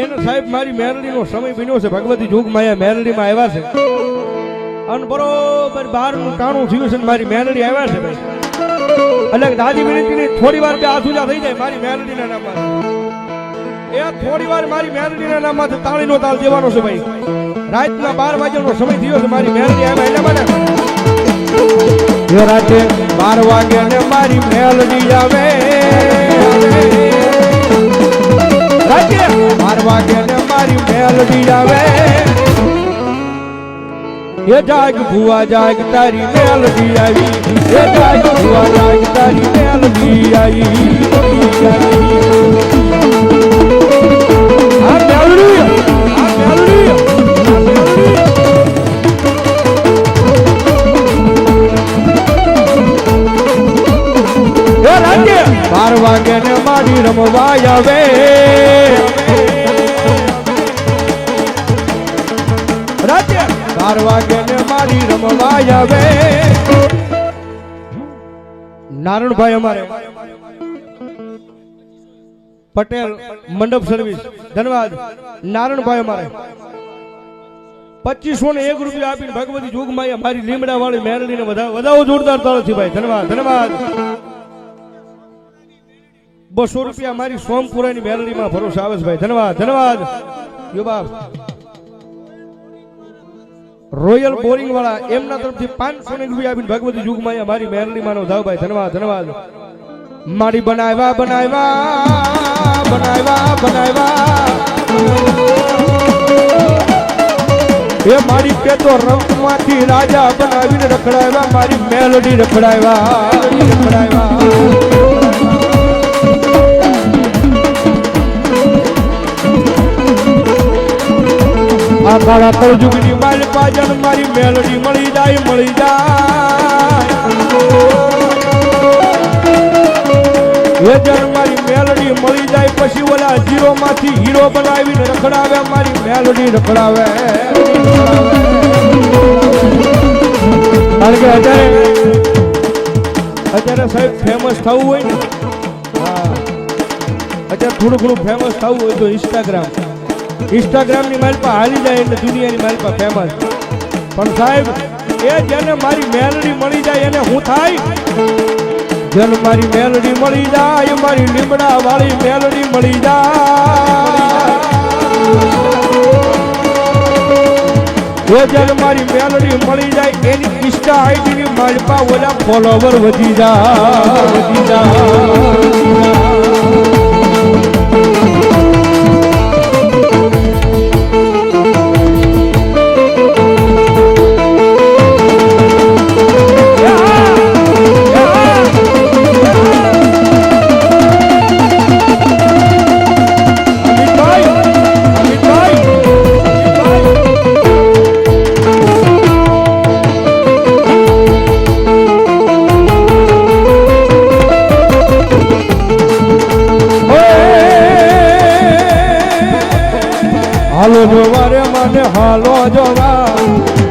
એને સાહેબ મારી મેરડીનો સમય બન્યો છે. ભગવતી જોગ માયા મેરડીમાં આવ્યા છે અને બરોબર 12નું ટાણું થયું છે. મારી મેરડી આવ્યા છે ભાઈ. એટલે દાદી વિનંતી થોડી વાર બે આસુજા થઈ જાય મારી મેરડીના નામમાં. એ થોડી વાર મારી મેરડીના નામમાં તાળીનો તાલ દેવાનો છે ભાઈ. રાતના 12 વાગ્યાનો સમય થયો છે. મારી મેરડી આવ્યા એટલે મને રાતે 12 વાગે ને મારી મેરડી આવે. રાતે 12 વાગે ને મારી મેરડી આવે. એ જાગ ભુવા જાગ તારી મેલડી આવી. એ જાગ ભુવા જાગ તારી મેલડી આવી. આ મેલડી આ મેલડી એ રાતે 12 વાગે ને મારી રમવા આવે. રાતે 12 વાગે ને મારી રમવા આવે. નારણભાઈ અમારે પટેલ મંડપ સર્વિસ ધન્યવાદ. નારણભાઈ અમારે 2501 રૂપિયા આપીને ભગવતી જોગમાયા મારી લીમડા વાળી મેરડીને વધાવો જોરદાર તાળથી ભાઈ. ધન્યવાદ ધન્યવાદ. 200 રૂપિયા મારી સોમપુરાની મેરડીમાં ભરોસે આવે છે ભાઈ. ધન્યવાદ ધન્યવાદ. યો બાપ રોયલ બોરિંગ વાળા એમના તરફથી 500 રૂપિયા આપીને ભગવતી જોગમાયા મારી મેરડીમાં નો ધાવ ભાઈ. ધન્યવાદ ધન્યવાદ. મારી બનાવ્યા બનાવ્યા બનાવ્યા બનાવ્યા એ મારી પેતો રંગમાંથી રાજા બનાવીને રખડાવ્યા. મારી મેલડી રખડાવ્યા રખડાવ્યા. આ કાળા કળજુગની માલ પાજન મારી મેલડી મળી જાય મળી જાય. એ જન મારી મેલડી મળી જાય પછી ઓલા જીરો માંથી હીરો બનાવીને રખડાવે. મારી મેલડી રખડાવે. કારણ કે અત્યારે સાહેબ ફેમસ થવું હોય ને, અત્યારે થોડું ઘણું ફેમસ થવું હોય તો ઇન્સ્ટાગ્રામ ની માલ પર હાલી જાય એટલે દુનિયાની માલ પર ફેમસ. પણ સાહેબ એ જેને મારી મેલડી મળી જાય એને હું થાય? જેને મારી મેલડી મળી જાય મારી લીમડા વાળી મેલડી મળી જાય. એ જેને મારી મેલડી મળી જાય એની ઇન્સ્ટા આઈડી ની માલ પર ઓલા ફોલોવર વધી જાય વધી જાય. હાલો જોવા રે મને હાલો જોવા.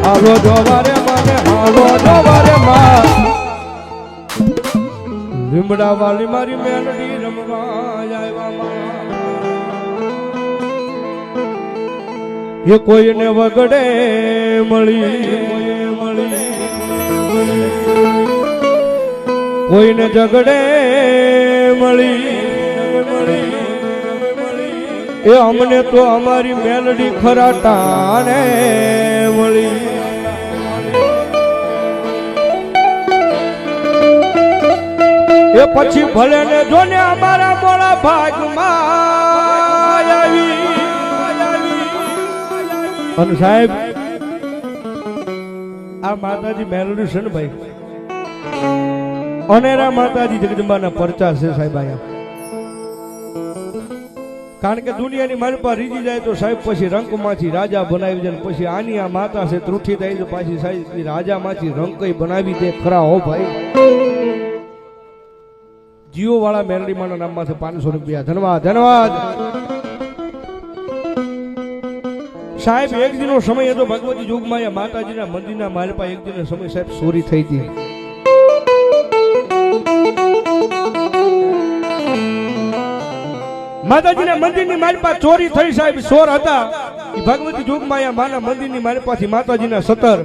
હાલો જોવા રે મને હાલો જોવા રે માં. લીમડા વાળી મારી મેલડી રમવા આવ્યા. એ કોઈને વગડે મળી કોઈને ઝગડે મળી. એ અમને તો અમારી મેલડી ખરાટાને મળી. એ પછી ભલે ને જોને અમારા મોળા ભાગમાં આવી. અને સાહેબ આ માતાજી મેલડી છે ને ભાઈ, અનેરા માતાજી જગદંબાના પરચા છે સાહેબ અહીંયા. કારણ કે દુનિયાની મારી પાસે રીજી જાય તો સાહેબ પછી રંકમાંથી રાજા બનાવી જાય. પછી આની આ માતા છે ત્રુઠી થાય તો પાછી સાહેબ રાજામાંથી રંકઈ બનાવી દે ખરા હો ભાઈ. જીઓ વાળા મેલડીમાના નામમાંથી 500 રૂપિયા. ધન્યવાદ ધન્યવાદ. સાહેબ એક દિનો સમય હતો ભગવતી જોગમાયા માતાજીના મંદિરના માલપા. એક દિનો સમય સાહેબ ચોરી થઈ હતી. માતાજીના મંદિરની માલપા ચોરી થઈ સાહેબ, ચોર હતા ઈ ભગવતી જોગમાયા માના મંદિરની માલપાથી માતાજીના સતર,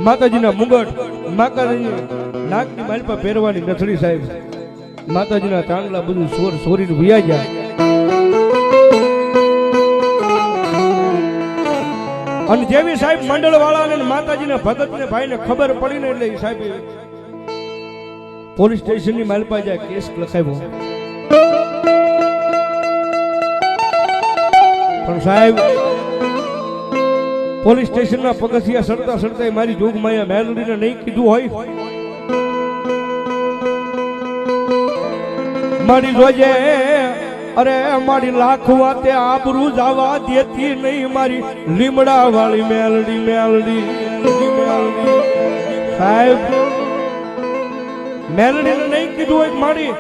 માતાજીના મુગટ, માતાજીની નાકની માલપા પહેરવાની નથડી સાહેબ, માતાજીના ચાંદલા બધું ચોર ચોરીને વિયા ગયા. અને જેવી સાહેબ મંડળ વાળાને માતાજીના ભગતને ભાઈને ખબર પડીને એટલે સાહેબ પોલીસ સ્ટેશનની માલપા જાય કેસ લખાવ્યો. પણ સાહેબ પોલીસ સ્ટેશનના પગથિયા સરતા સરતા મારી જોગમાયા મેલડીને નહીં કીધું હોય, મારી જોજે અરે મારી લાખ વાતે આબરૂ જવા દેતી નહીં મારી લીમડા વાળી મેલડી મેલડી સાહેબ. મેલડીને નહીં કીધું હોય મારી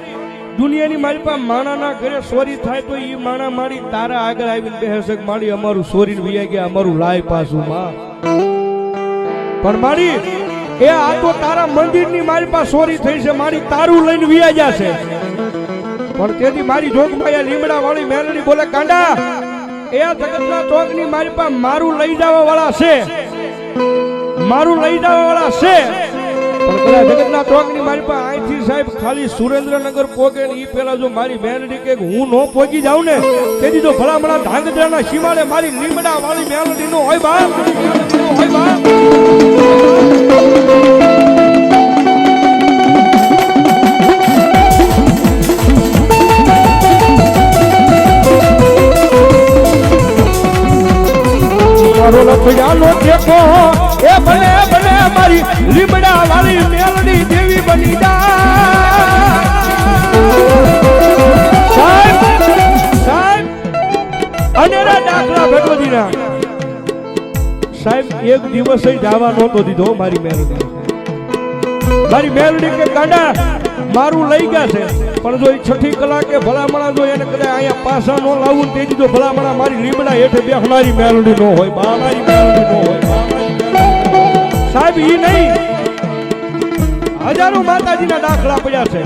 દુનિયાની મારી પાસે માણાના ઘરે ચોરી થાય તો ઈ માણા મારી તારા આગળ આવીને બેસે મારી અમારું ચોરીને વિયા ગયા, અમારું લાય પાછું માં. પણ મારી એ આ તો તારા મંદિરની મારી પાસે ચોરી થઈ છે, મારી તારું લઈને વિયા જશે. પણ તેથી મારી જોગમાયા લીમડા વાળી મેલડી બોલે કાંડા એ જગતના ચોકની મારી પાસે મારું લઈ જવા વાળા છે, મારું લઈ જવા વાળા છે. પણ કદાચ જગતના ચોકની મારી પાસે અહીંથી સાહેબ ખાલી સુરેન્દ્રનગર પોગે ને ઈ પેલા જો મારી મેલડી કે હું નો પહોંચી જાઉં ને તેથી જો ભલામણા ધાંગધ્રાના સીમાડે મારી લીમડા વાળી મેલડી નો હોય બાપ, હોય બાપ. મારો લખડાનો દેખો એ બને બને મારી લીમડા વાળી મેલડી દેવી બની સાહેબ. સાહેબ અનેરા દાખલા ભગવતીના સાહેબ એક દિવસ જવા નહોતો દીધો મારી મેલડી. મારી મેલડી કે ગાંડા મારું લઈ ગયા છે પણ જો 6 કલાકે ભલામણા જો એને કદાચ અહીંયા પાછા નો લાવું તેજી જો ભલામણા મારી લીમડા હેઠે બેસનારી મેલડી નો હોય, મારી મેલડી નો હોય સાહેબ. ઈ નહીં હજારો માતાજીના દાખલા પડ્યા છે.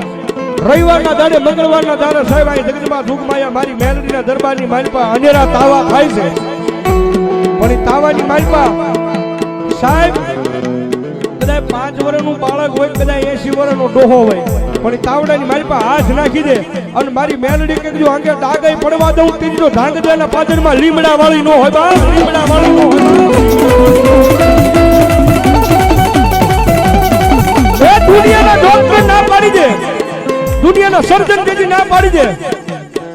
રવિવારના દાડે મંગળવારના દાડે સાહેબ અહીં જગતમાં જોગમાયા મારી મેલડીના દરબારની માલપા અનેરા તાવા ખાય છે. પણ એ તાવાની માલપા સાહેબ કદાચ 5 વર્ષનું બાળક હોય, કદાચ 80 વર્ષનો ડોહો હોય, પણ તાવડાની મારી પાસે હાથ નાખી દે અને મારી મેલડી કે જો આંગે ડાગાઈ પડવા દઉં તેની જો ધાંગધ્રાના પાછળમાં લીમડા વાળી નો હોય બાપ, લીમડા વાળી નો હોય. એ દુનિયાના ડોક્ટર ના પાડી દે, દુનિયાના સર્જન તેથી ના પાડી દે.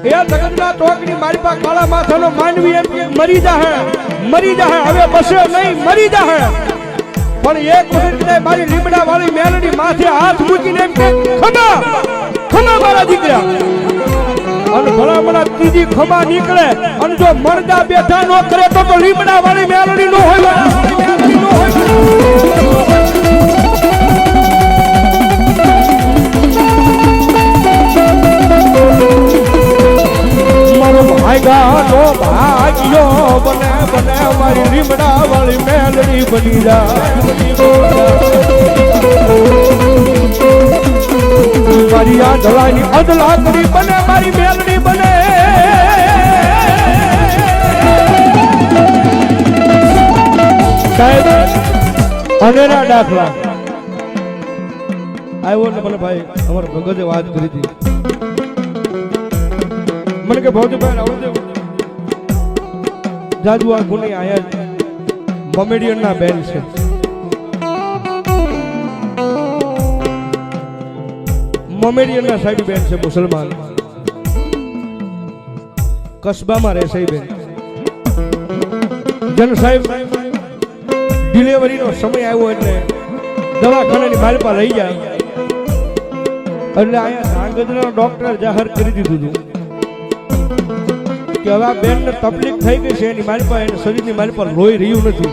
એ જગતના ટોકની મારી પાસે કાળા માથાનો માનવી એમ કે મરી જાહે, મરી જાહે, હવે બસે નહીં, મરી જાહે. પણ એક વખત મારી લીમડા વાળી મેલડી માથે હાથ મૂકીને એમ કે ખમા ખમા મારા દીકરા, અને ભલામણા ત્રીજી ખમા નીકળે અને જો મરદા બેઠા નો કરે તો લીમડા વાળી મેલડી નો હોય, મેલડી નો હોય. મારો ભાગ્યાનો ભાગ્યો બને બને મારી લીમડા વાળી મેલડી બની જાય. મારી આ ઢલાની અદલા કરી બને મારી મેલડી બને. સાહેબ અનેરા દાખલા આવ્યો ને મને ભાઈ અમારા ભગતે વાત કરી હતી. મને કે ભૌતિકભાઈ આવડે જાજુ આ ગુની આયા કોમેડિયન ના બેન છે. કોમેડિયન ના સાઈડ બેન છે, મુસલમાન કસ્બામાં રહે છે બેન. જન સાહેબ ડિલિવરીનો સમય આવ્યો એટલે દવાખાનાની માલપા લઈ જાય એટલે અહીંયા ધાંગધ્રાનો ડોક્ટર જાહેર કરી દીધું હતું કે હવે આ બેન ને તકલીફ થઈ ગઈ છે, એની મારી પાસે એના શરીરની મારી પર લોહી રહ્યું નથી.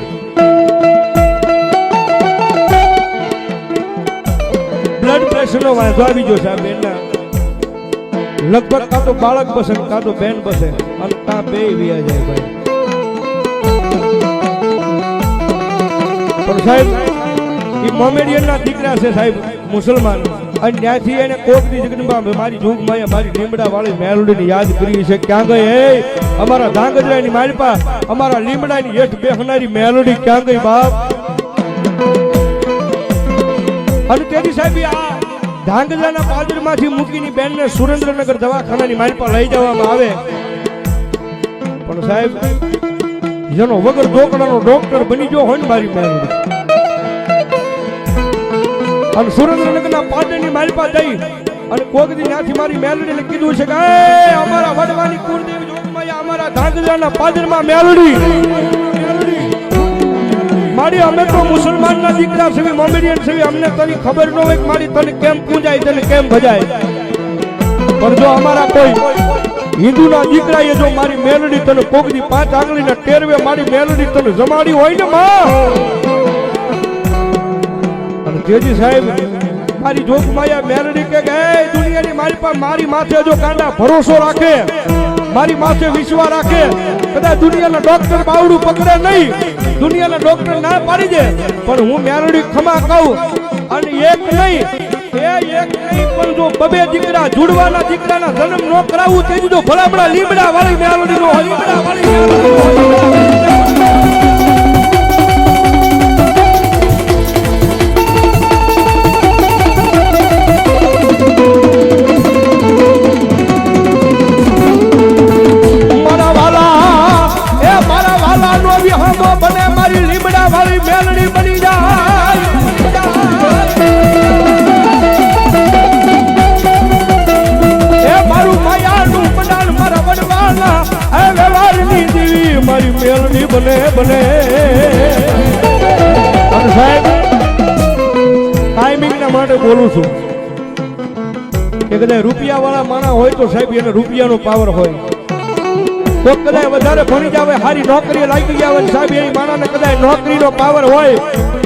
બ્લડ પ્રેશર નો વાંધો આવી ગયો છે આ બેન ના. લગભગ કાં તો બાળક બસે કાં તો બેન બસે અને કાં બે વિયા જાય ભાઈ. પણ સાહેબ એ કોમેડિયન ના દીકરા છે સાહેબ, મુસલમાન. અને ત્યાંથી એને કોકની જગદંબા મારી જોગમાયા મારી લીમડા વાળી મેલોડીને યાદ કરી છે ક્યાં ગઈ હે અમારા ધાંગધ્રાની માલપા અમારા લીમડાની હેઠ બેહનારી મેલોડી ક્યાં ગઈ બાપ અને તેની સાહેબ આ ધાંગધ્રાના પાદરમાંથી મૂકીની બેનને સુરેન્દ્રનગર દવાખાનાની માલપા લઈ જવામાં આવે પણ સાહેબ જેનો વગર ઢોકળાનો ડોક્ટર બની ગયો હોય ને મારી મેલોડી અને સુરેન્દ્રનગરના પાદરની માલપા જઈ અને કોકદી ત્યાંથી મારી મેલોડીને કીધું છે કે અમારા વડવાની કુળદેવી જોગમાયા અમારા ધાંગધ્રાના પાદરમાં મેલોડી મારી અમે તો મુસલમાનના દીકરા છે મોમેડિયન છે અમને તની ખબર ન હોય કે મારી તને કેમ પૂજાય તને કેમ ભજાય પણ જો અમારા કોઈ હિન્દુના દીકરાએ જો મારી મેલોડી તને કોકદી 5 આંગળીના ટેરવે મારી મેલોડી તને જમાડી હોય ને માં અને તેજી સાહેબ મારી જોગમાયા મેલોડી કે દુનિયાની મારી પાસે મારી માથે જો કાંડા ભરોસો રાખે મારી માથે વિશ્વાસ રાખે કદાચ દુનિયાના ડોક્ટર બાવડું પકડે નહીં દુનિયાના ડોક્ટર ના પાડી દે પણ હું મેલોડી ખમા કહું અને એક નહીં પણ જો બબે દીકરા જુડવાના દીકરાના જન્મ ન કરાવું તેજી જો ભલામણા લીમડા વાળી મેલોડી નો લીમડા વાળી બને મારી લીમડા વાળી મેલડી બની જાય એ મારું માયાનું પડાલ મારા વડવાના એ વ્યવહારની દેવી મારી મેલડી બને બને અને સાહેબ ટાઈમિંગના માટે બોલું છું કે કદાચ રૂપિયા વાળા માણસ હોય તો સાહેબ એને રૂપિયાનો પાવર હોય તો કદાચ વધારે ભણી જાવે સારી નોકરી લાગી જાવે સાહેબ એ માણસને કદાચ નોકરીનો પાવર હોય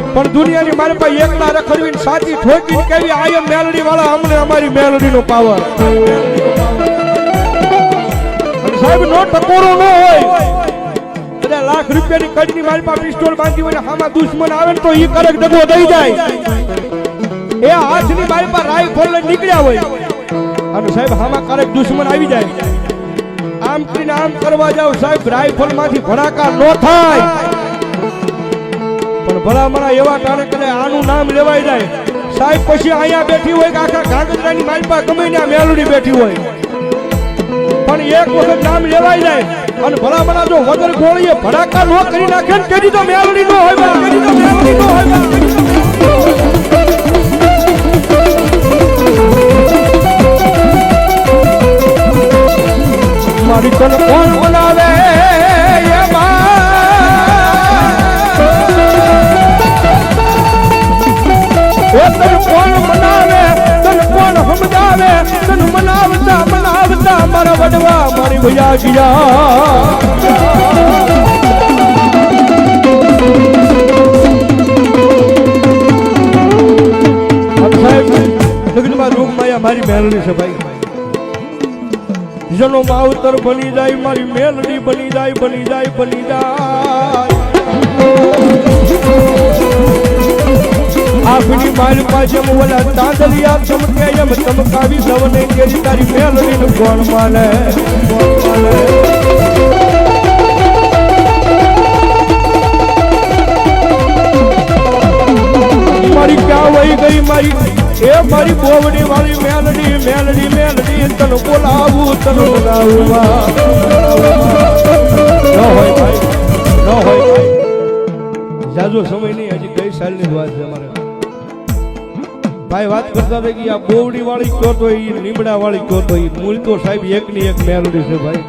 પણ દુનિયાની મારી પાસે એકલા રખડવીને સાચી ઠોકીને કેવી આયમ મેલડી વાળા અમને અમારી મેલડીનો પાવર સાહેબ નો ટકોરો ન હોય કદાચ લાખ રૂપિયાની કડની મારી પાસે પિસ્તોલ બાંધી હોય હામાં દુશ્મન આવે ને તો ઈ કરક દગો દઈ જાય એ હાથની મારી પાસે રાઈફલ લઈને નીકળ્યા હોય અને સાહેબ હામાં કરક દુશ્મન આવી જાય આમ કરીને આમ કરવા જાવ સાહેબ રાઇફલ માંથી ભડાકા ન થાય પણ ભલામણા એવા ટાણે કદાચ આનું નામ લેવાઈ જાય સાહેબ પછી અહીંયા બેઠી હોય કે આખા ધાંગધ્રાની માલપા ગમે ત્યાં મેલોડી બેઠી હોય પણ એક વખત નામ લેવાઈ જાય અને ભલામણા જો વગર ગોળીએ ભડાકા ન કરી નાખે ને તેથી તો મેલોડી ન હોય તેથી તો મેલોડી ન હોય મારી તને કોણ બનાવે તને કોણ બનાવે તને કોણ સમજાવે તને મનાવતા મનાવતા મારા વડવા મારી ભૈયા ગયા લગ્નમાં જોગમાયા મારી મેલડી છે ભાઈ જનો માવતર બની જાય મારી મેલડી બની જાય બની જાય બની જાય આપની મારી પાસે મોલા તાંદલિયા ચમકે એમ ચમકાવી સવને કેરી તારી મેલડી નું કોણ માને મારી ક્યાં વહી ગઈ મારી એ મારી બોવડી વાળી મેલડી મેલડી મેલડી તને બોલાવું તને બોલાવું ન હોય ભાઈ જાજો સમય નહીં હજી કઈ સાલની જ વાત છે અમારે ભાઈ વાત કરતા હતા કે આ બોવડી વાળી કયો તો એ લીમડા વાળી કયો તો એ મૂળ તો સાહેબ એકની એક મેલડી છે ભાઈ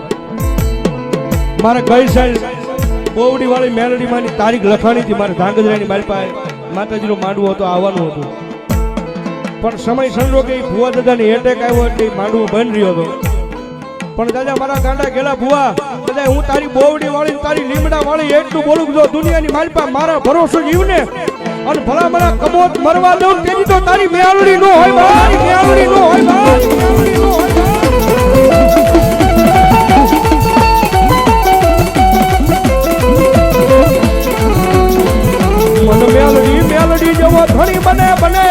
મારે ગઈ સાલ બોવડી વાળી મેલડી માની તારીખ લખાણી હતી મારે ધાંગધ્રાની મારી પાસે માતાજીનો માંડવો હતો આવવાનું હતું પણ સમય સંજોગે ભુવા દાદાને એટેક આવ્યો એટલે માંડવો બંધ રહ્યો હતો પણ દાદા મારા ગાંડા ગેલા ભુવા દાદા હું તારી બોવડી વાળી તારી લીમડા વાળી એટલું બોલું જો દુનિયાની માલપા મારા ભરોસો જીવને અને ભલા મારા કમોત મરવા દઉં તેની તો તારી મેલડી નો હોય ભાઈ મેલડી નો હોય ભાઈ મન મેલડી મેલડી જેવો ધણી બને બને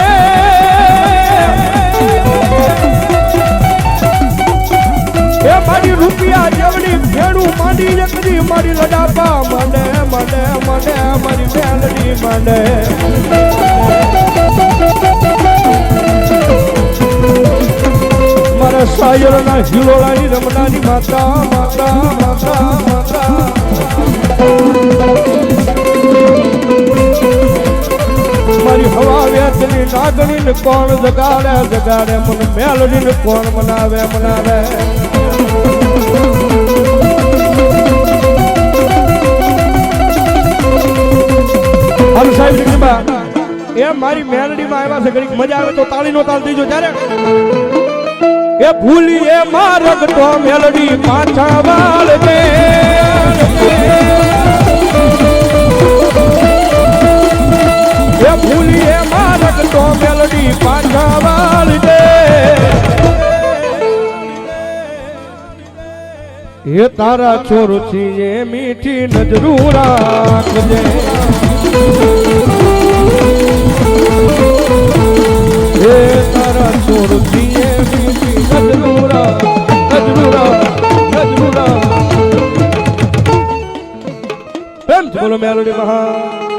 મેલડી મારી લડાપા મને મને મને મારી મેલડી મને મારા સાયરના હિલોળાની રમનાની માતા માતા માતા માતા મારી હવા વેચની નાગણી ને કોણ જગાડે જગાડે મને મેલડી ને કોણ મનાવે મનાવે હાલો સાહેબ દીકરીબા એ મારી મેલડીમાં આવ્યા છે ઘડીક મજા આવે તો તાળીનો તાલ દીજો ત્યારે એ ભૂલી એ મારગ તો મેલડી પાછા વાળ દે એ ભૂલી એ મારગ તો મેલડી પાછા વાળ દે એ તારા છોરથી એ મીઠી નજરું રાખજે એ તારા છોરથી એ મીઠી નજરું રાખ પ્રેમ બોલો મેલડી મહા